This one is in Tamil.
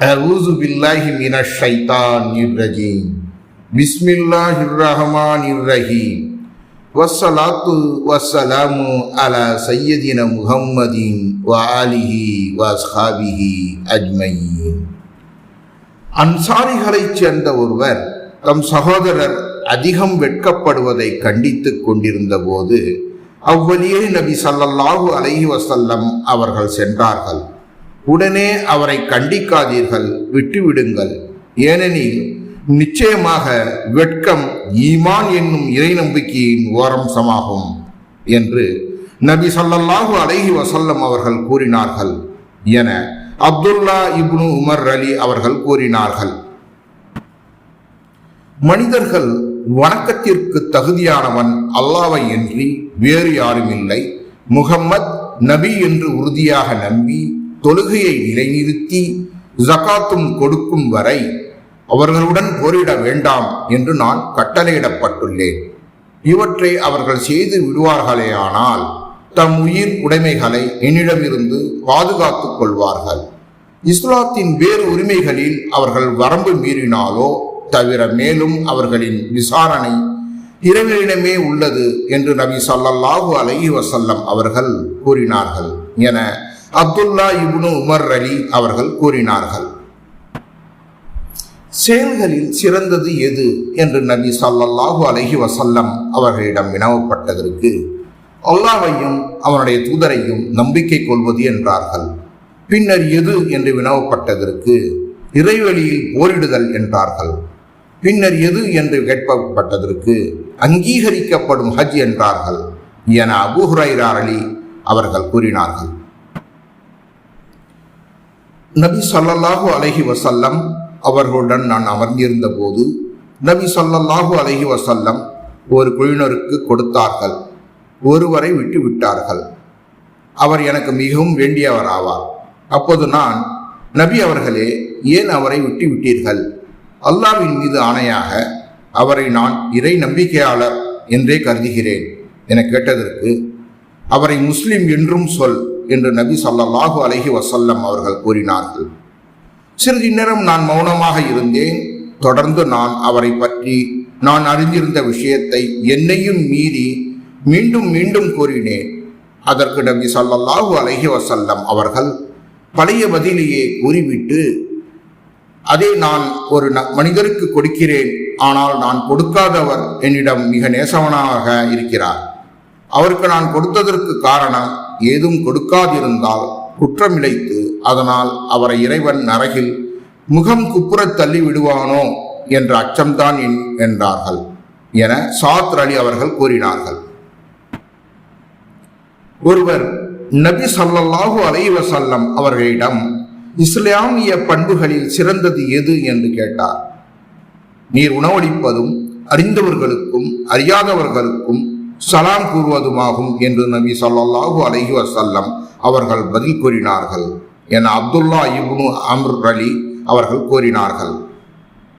அஊது பில்லாஹி மினஷ் ஷைத்தானிர் ரஜீம். பிஸ்மில்லாஹிர் ரஹ்மானிர் ரஹீம். வஸ்ஸலாத்து வஸ்ஸலாமு அலா சய்யிதினா முஹம்மதின் வ ஆலிஹி வ அஸ்ஹாபிஹி அஜ்மஈன். அன்சாரிகளைச் சேர்ந்த ஒருவர் தம் சகோதரர் அதிகம் வெட்கப்படுவதை கண்டித்துக் கொண்டிருந்த போது அவ்வழியே நபி ஸல்லல்லாஹு அலைஹி வஸல்லம் அவர்கள் சென்றார்கள். உடனே அவரை கண்டிக்காதீர்கள், விட்டுவிடுங்கள். ஏனெனில் நிச்சயமாக வெட்கம் ஈமான் என்னும் இறை நம்பிக்கையின் ஓரம்சமாகும் என்று நபி ஸல்லல்லாஹு அலைஹி வஸல்லம் அவர்கள் கூறினார்கள் என அப்துல்லா இப்னு உமர் அலி அவர்கள் கூறினார்கள். மனிதர்கள் வணக்கத்திற்கு தகுதியானவன் அல்லாஹ்வை அன்றி வேறு யாரும் இல்லை. முஹம்மத் நபி என்று உறுதியாக நம்பி தொழுகையை நிலைநிறுத்தி ஜகாத்தும் கொடுக்கும் வரை அவர்களுடன் போரிட வேண்டாம் என்று நான் கட்டளையிடப்பட்டுள்ளேன். இவற்றை அவர்கள் செய்து விடுவார்களேயானால் தம் உயிர் உடைமைகளை என்னிடமிருந்து பாதுகாத்துக் கொள்வார்கள். இஸ்லாத்தின் வேறு உரிமைகளில் அவர்கள் வரம்பு மீறினாலோ தவிர மேலும் அவர்களின் விசாரணை இறைவனிடமே உள்ளது என்று நபி ஸல்லல்லாஹு அலைஹி வஸல்லம் அவர்கள் கூறினார்கள் என அப்துல்லா இப்னு உமர் அலி அவர்கள் கூறினார்கள். செயல்களில் சிறந்தது எது என்று நபி ஸல்லல்லாஹு அலைஹி வஸல்லம் அவர்களிடம் வினவப்பட்டதற்கு அல்லாஹ்வையும் அவனுடைய தூதரையும் நம்பிக்கை கொள்வது என்றார்கள். பின்னர் எது என்று வினவப்பட்டதற்கு இறைவழியில் போரிடுதல் என்றார்கள். பின்னர் எது என்று கேட்கப்பட்டதற்கு அங்கீகரிக்கப்படும் ஹஜ் என்றார்கள் என அபூ ஹுரைரா அலி அவர்கள் கூறினார்கள். நபி ஸல்லல்லாஹு அலைஹி வஸல்லம் அவர்களுடன் நான் அமர்ந்திருந்த போது நபி ஸல்லல்லாஹு அலைஹி வஸல்லம் ஒரு குழுவினருக்கு கொடுத்தார்கள். ஒருவரை விட்டு விட்டார்கள். அவர் எனக்கு மிகவும் வேண்டியவர் ஆவார். அப்போது நான், நபி அவர்களே, ஏன் அவரை விட்டு விட்டீர்கள்? அல்லாஹ்வின் மீது ஆணையாக அவரை நான் இறை நம்பிக்கையாளர் என்றே கருதுகிறேன் என கேட்டதற்கு அவரை முஸ்லிம் என்றும் சொல் என்று நபி ஸல்லல்லாஹு அலைஹி வஸல்லம் அவர்கள் கூறினார்கள். சிறிது நேரம் நான் மௌனமாக இருந்தேன். தொடர்ந்து நான் அவரை பற்றி நான் அறிந்திருந்த விஷயத்தை என்னையும் மீறி மீண்டும் மீண்டும் கூறினேன். அதற்கு நபி ஸல்லல்லாஹு அலைஹி வஸல்லம் அவர்கள் பழைய பதிலையே கூறிவிட்டு, அதை நான் ஒரு மனிதருக்கு கொடுக்கிறேன், ஆனால் நான் கொடுக்காதவர் என்னிடம் மிக நேசவனாக இருக்கிறார். அவருக்கு நான் கொடுத்ததற்கு காரணம் ஏதும் கொடுக்காதிருந்தால் குற்றமிழைத்து அதனால் அவரை இறைவன் நரகில் முகம் குப்புறத் தள்ளி விடுவானோ என்ற அச்சம்தான் என்றார்கள் என சாத்ர் அலி அவர்கள் கூறினார்கள். ஒருவர் நபி ஸல்லல்லாஹு அலைஹி வஸல்லம் அவர்களிடம் இஸ்லாமிய பண்புகளில் சிறந்தது எது என்று கேட்டார். நீர் உணவளிப்பதும் அறிந்தவர்களுக்கும் அறியாதவர்களுக்கும் சலாம் கூறுவதுமாகும் என்று நபி ஸல்லல்லாஹு அலைஹி வஸல்லம் அவர்கள் பதில் கூறினார்கள் என அப்துல்லா இப்னு அம்ர் அலி அவர்கள் கூறினார்கள்.